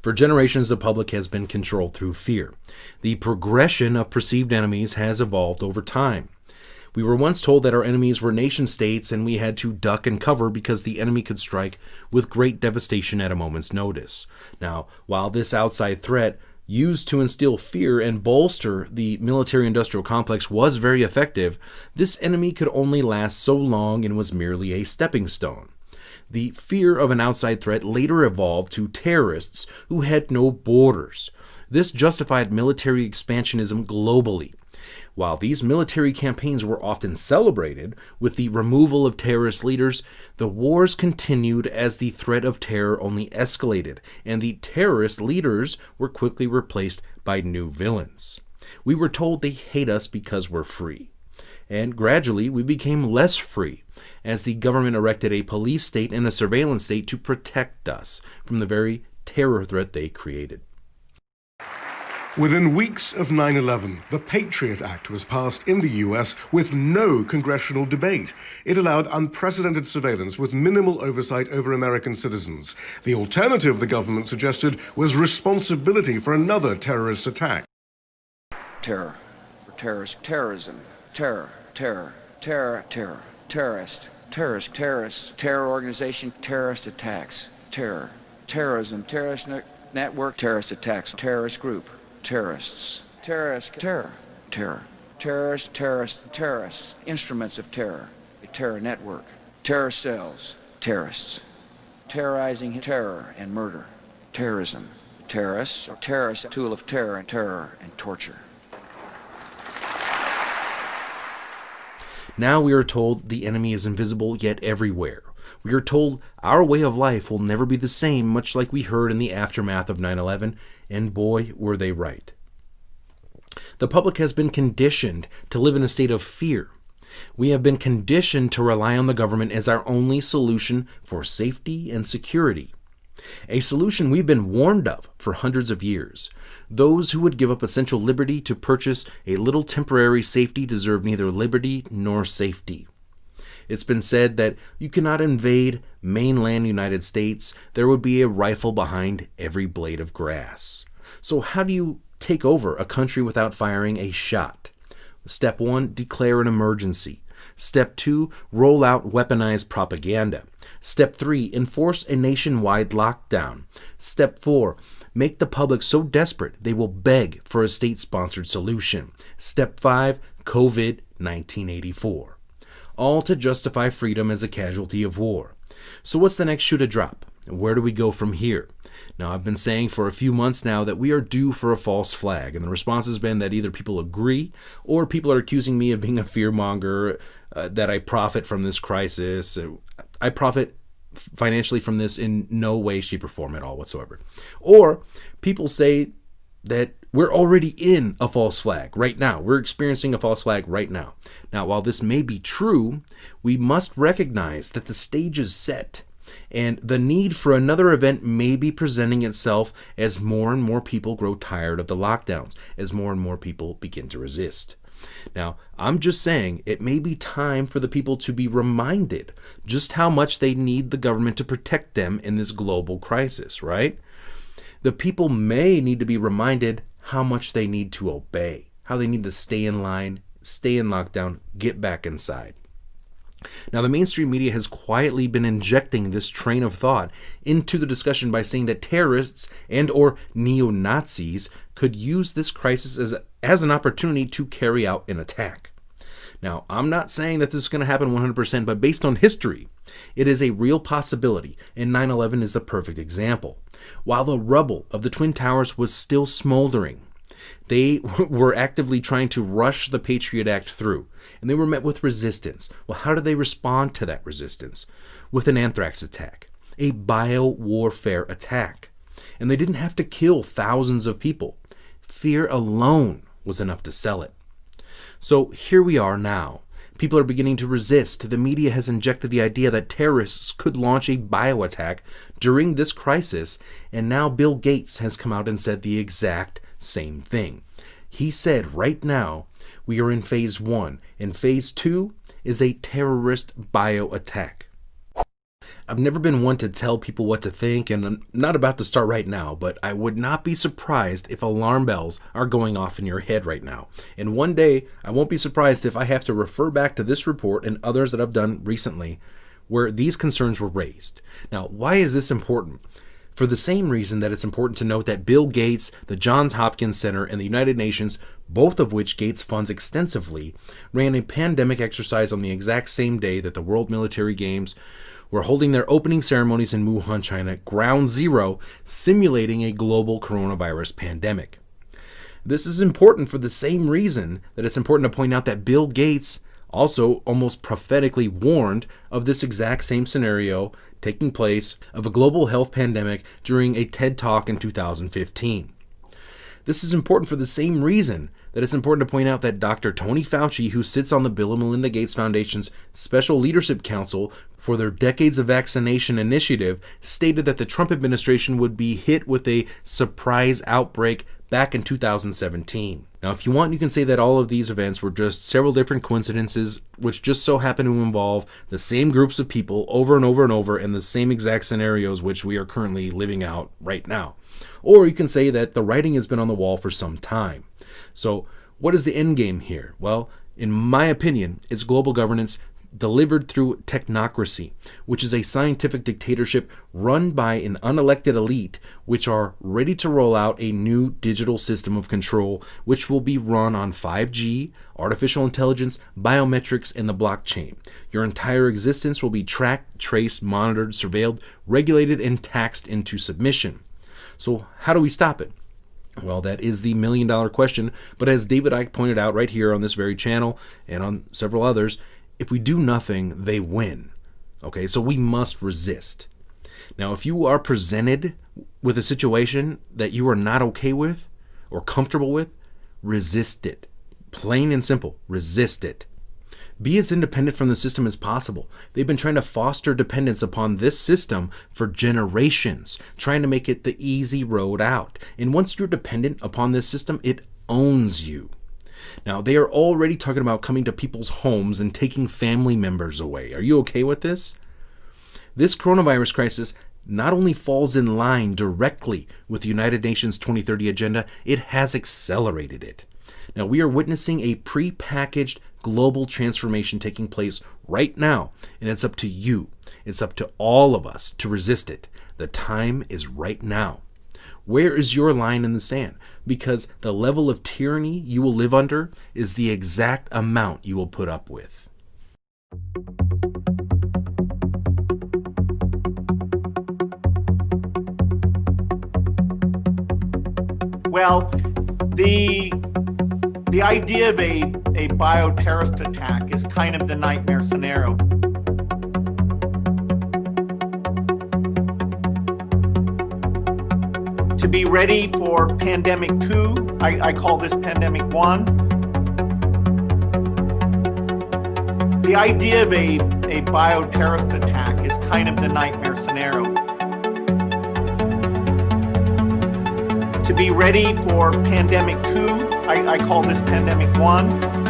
For generations, the public has been controlled through fear. The progression of perceived enemies has evolved over time. We were once told that our enemies were nation-states and we had to duck and cover because the enemy could strike with great devastation at a moment's notice. Now, while this outside threat used to instill fear and bolster the military-industrial complex was very effective, this enemy could only last so long and was merely a stepping stone. The fear of an outside threat later evolved to terrorists who had no borders. This justified military expansionism globally. While these military campaigns were often celebrated with the removal of terrorist leaders, the wars continued as the threat of terror only escalated, and the terrorist leaders were quickly replaced by new villains. We were told they hate us because we're free. And gradually we became less free, as the government erected a police state and a surveillance state to protect us from the very terror threat they created. Within weeks of 9/11, the Patriot Act was passed in the U.S. with no congressional debate. It allowed unprecedented surveillance with minimal oversight over American citizens. The alternative the government suggested was responsibility for another terrorist attack. Terror, terrorist, terrorism, terror, terror, terror, terror, terrorist, terrorist, terrorist, terror organization, terrorist attacks, terror, terrorism, terrorist network, terrorist attacks, terrorist group. Terrorists, terrorist, terror, terror, terrorist, terrorist, terrorists, instruments of terror, a terror network, terror cells, terrorists, terrorizing terror and murder, terrorism, terrorists, or terrorists, a tool of terror and torture. Now we are told the enemy is invisible yet everywhere. We are told our way of life will never be the same, much like we heard in the aftermath of 9/11, and boy, were they right. The public has been conditioned to live in a state of fear. We have been conditioned to rely on the government as our only solution for safety and security. A solution we've been warned of for hundreds of years. Those who would give up essential liberty to purchase a little temporary safety deserve neither liberty nor safety. It's been said that you cannot invade mainland United States. There would be a rifle behind every blade of grass. So how do you take over a country without firing a shot? Step 1, declare an emergency. Step 2, roll out weaponized propaganda. Step 3, enforce a nationwide lockdown. Step 4, make the public so desperate they will beg for a state-sponsored solution. Step 5, COVID-1984. All to justify freedom as a casualty of war. So what's the next shoe to drop? Where do we go from here? Now, I've been saying for a few months now that we are due for a false flag, and the response has been that either people agree or people are accusing me of being a fearmonger, that I profit from this crisis. I profit financially from this in no way, shape, or form at all whatsoever. Or people say that we're already in a false flag right now. We're experiencing a false flag right now. Now, while this may be true, we must recognize that the stage is set, and the need for another event may be presenting itself as more and more people grow tired of the lockdowns, as more and more people begin to resist. Now, I'm just saying it may be time for the people to be reminded just how much they need the government to protect them in this global crisis, right? The people may need to be reminded how much they need to obey, how they need to stay in line, stay in lockdown, get back inside. Now, the mainstream media has quietly been injecting this train of thought into the discussion by saying that terrorists and or neo-Nazis could use this crisis as an opportunity to carry out an attack. Now, I'm not saying that this is going to happen 100%, but based on history, it is a real possibility, and 9/11 is the perfect example. While the rubble of the Twin Towers was still smoldering, they were actively trying to rush the Patriot Act through, and they were met with resistance. Well, how did they respond to that resistance? With an anthrax attack, a bio-warfare attack. And they didn't have to kill thousands of people. Fear alone was enough to sell it. So here we are now. People are beginning to resist. The media has injected the idea that terrorists could launch a bio attack during this crisis, and now Bill Gates has come out and said the exact same thing. He said right now we are in phase 1, and phase 2 is a terrorist bio attack. I've never been one to tell people what to think, and I'm not about to start right now, but I would not be surprised if alarm bells are going off in your head right now. And one day, I won't be surprised if I have to refer back to this report and others that I've done recently where these concerns were raised. Now, why is this important? For the same reason that it's important to note that Bill Gates, the Johns Hopkins Center, and the United Nations, both of which Gates funds extensively, ran a pandemic exercise on the exact same day that the World Military Games were holding their opening ceremonies in Wuhan, China, ground zero, simulating a global coronavirus pandemic. This is important for the same reason that it's important to point out that Bill Gates also almost prophetically warned of this exact same scenario taking place of a global health pandemic during a TED Talk in 2015. This is important for the same reason that it's important to point out that Dr. Tony Fauci, who sits on the Bill and Melinda Gates Foundation's Special Leadership Council for their Decades of Vaccination initiative, stated that the Trump administration would be hit with a surprise outbreak back in 2017. Now, if you want, you can say that all of these events were just several different coincidences which just so happen to involve the same groups of people over and over and over in the same exact scenarios which we are currently living out right now. Or you can say that the writing has been on the wall for some time. So what is the end game here? Well, in my opinion, it's global governance delivered through technocracy, which is a scientific dictatorship run by an unelected elite, which are ready to roll out a new digital system of control, which will be run on 5G, artificial intelligence, biometrics, and the blockchain. Your entire existence will be tracked, traced, monitored, surveilled, regulated, and taxed into submission. So how do we stop it? Well, that is the million-dollar question, but as David Icke pointed out right here on this very channel and on several others, if we do nothing, they win. Okay, so we must resist. Now, if you are presented with a situation that you are not okay with or comfortable with, resist it. Plain and simple, resist it. Be as independent from the system as possible. They've been trying to foster dependence upon this system for generations, trying to make it the easy road out. And once you're dependent upon this system, it owns you. Now, they are already talking about coming to people's homes and taking family members away. Are you okay with this? This coronavirus crisis not only falls in line directly with the United Nations 2030 agenda, it has accelerated it. Now, we are witnessing a pre-packaged global transformation taking place right now, and it's up to you. It's up to all of us to resist it. The time is right now. Where is your line in the sand? Because the level of tyranny you will live under is the exact amount you will put up with. Well, the idea of a bioterrorist attack is kind of the nightmare scenario. To be ready for pandemic 2, I call this pandemic 1. The idea of a bioterrorist attack is kind of the nightmare scenario. To be ready for pandemic 2, I call this pandemic 1.